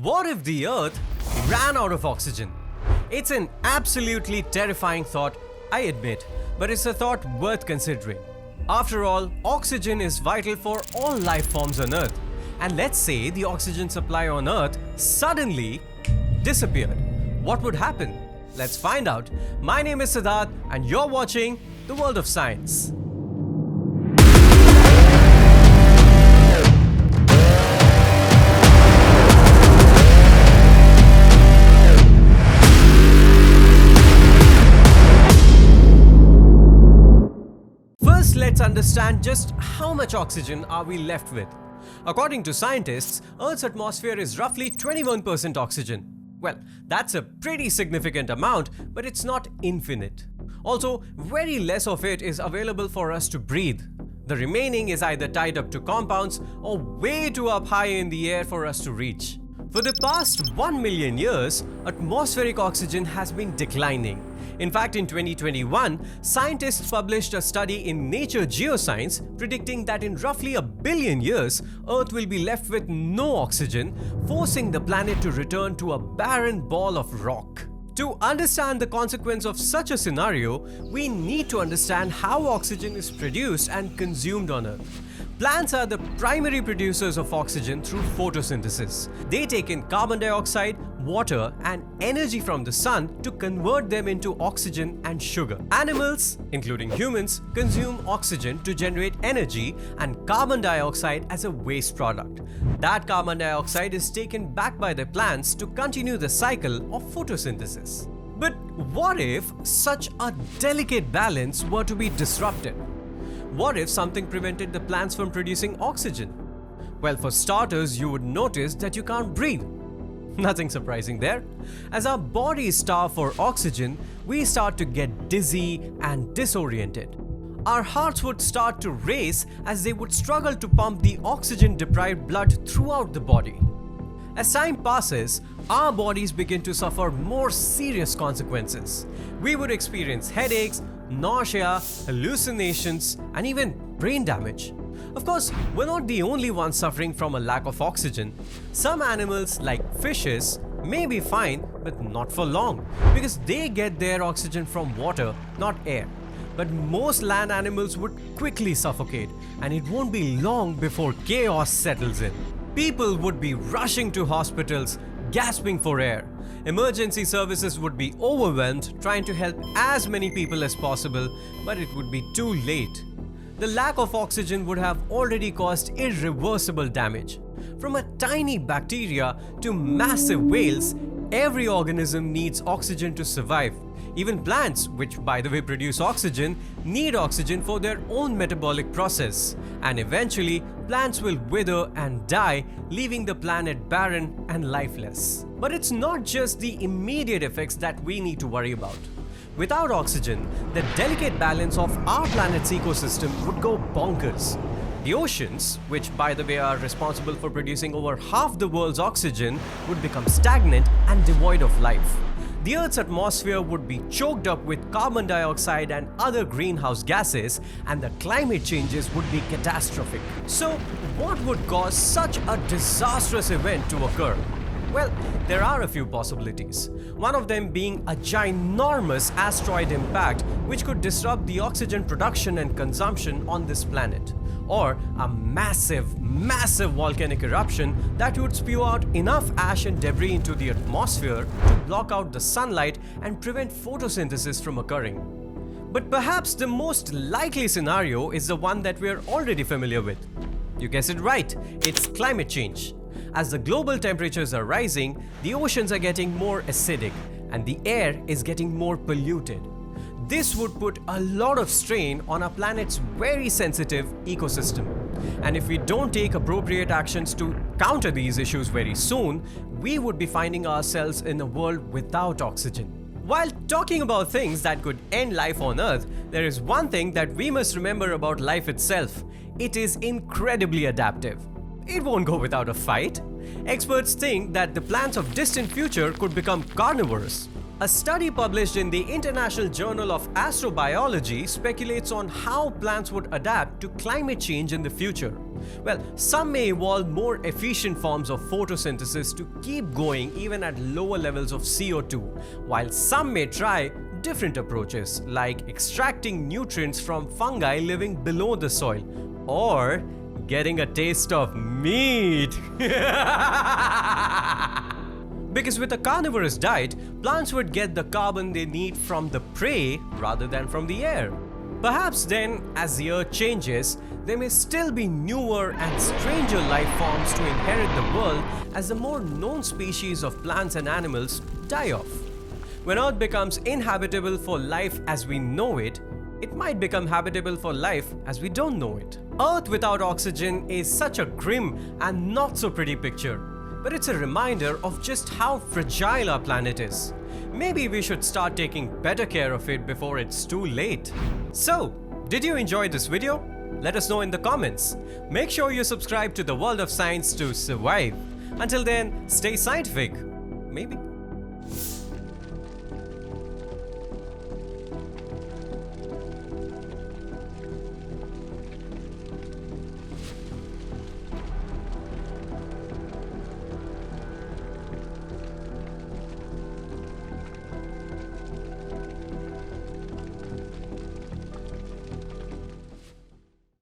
What if the Earth ran out of oxygen? It's an absolutely terrifying thought, I admit, but it's a thought worth considering. After all, oxygen is vital for all life forms on Earth. And let's say the oxygen supply on Earth suddenly disappeared. What would happen? Let's find out. My name is Siddharth and you're watching The World of Science. First, let's understand just how much oxygen are we left with. According to scientists, Earth's atmosphere is roughly 21% oxygen. Well, that's a pretty significant amount, but it's not infinite. Also, very less of it is available for us to breathe. The remaining is either tied up to compounds or way too up high in the air for us to reach. For the past 1 million years, atmospheric oxygen has been declining. In fact, in 2021, scientists published a study in Nature Geoscience predicting that in roughly 1 billion years, Earth will be left with no oxygen, forcing the planet to return to a barren ball of rock. To understand the consequence of such a scenario, we need to understand how oxygen is produced and consumed on Earth. Plants are the primary producers of oxygen through photosynthesis. They take in carbon dioxide, water, and energy from the sun to convert them into oxygen and sugar. Animals, including humans, consume oxygen to generate energy and carbon dioxide as a waste product. That carbon dioxide is taken back by the plants to continue the cycle of photosynthesis. But what if such a delicate balance were to be disrupted? What if something prevented the plants from producing oxygen? Well, for starters, you would notice that you can't breathe. Nothing surprising there. As our bodies starve for oxygen, we start to get dizzy and disoriented. Our hearts would start to race as they would struggle to pump the oxygen-deprived blood throughout the body. As time passes, our bodies begin to suffer more serious consequences. We would experience headaches, nausea, hallucinations, and even brain damage. Of course, we're not the only ones suffering from a lack of oxygen. Some animals, like fishes, may be fine, but not for long, because they get their oxygen from water, not air. But most land animals would quickly suffocate, and it won't be long before chaos settles in. People would be rushing to hospitals, gasping for air. Emergency services would be overwhelmed trying to help as many people as possible, but it would be too late. The lack of oxygen would have already caused irreversible damage. From a tiny bacteria to massive whales, every organism needs oxygen to survive. Even plants, which by the way produce oxygen, need oxygen for their own metabolic process. And eventually, plants will wither and die, leaving the planet barren and lifeless. But it's not just the immediate effects that we need to worry about. Without oxygen, the delicate balance of our planet's ecosystem would go bonkers. The oceans, which by the way are responsible for producing over half the world's oxygen, would become stagnant and devoid of life. The Earth's atmosphere would be choked up with carbon dioxide and other greenhouse gases, and the climate changes would be catastrophic. So, what would cause such a disastrous event to occur? Well, there are a few possibilities. One of them being a ginormous asteroid impact which could disrupt the oxygen production and consumption on this planet. Or a massive volcanic eruption that would spew out enough ash and debris into the atmosphere to block out the sunlight and prevent photosynthesis from occurring. But perhaps the most likely scenario is the one that we're already familiar with. You guessed it right, it's climate change. As the global temperatures are rising, the oceans are getting more acidic and the air is getting more polluted. This would put a lot of strain on our planet's very sensitive ecosystem. And if we don't take appropriate actions to counter these issues very soon, we would be finding ourselves in a world without oxygen. While talking about things that could end life on Earth, there is one thing that we must remember about life itself. It is incredibly adaptive. It won't go without a fight. Experts think that the plants of distant future could become carnivores. A study published in the International Journal of Astrobiology speculates on how plants would adapt to climate change in the future. Well, some may evolve more efficient forms of photosynthesis to keep going even at lower levels of CO2, while some may try different approaches like extracting nutrients from fungi living below the soil or getting a taste of meat. Because with a carnivorous diet, plants would get the carbon they need from the prey rather than from the air. Perhaps then, as the earth changes, there may still be newer and stranger life forms to inherit the world as the more known species of plants and animals die off. When Earth becomes inhabitable for life as we know it, it might become habitable for life as we don't know it. Earth without oxygen is such a grim and not so pretty picture, but it's a reminder of just how fragile our planet is. Maybe we should start taking better care of it before it's too late. So, did you enjoy this video? Let us know in the comments. Make sure you subscribe to the World of Science to survive. Until then, stay scientific. Maybe.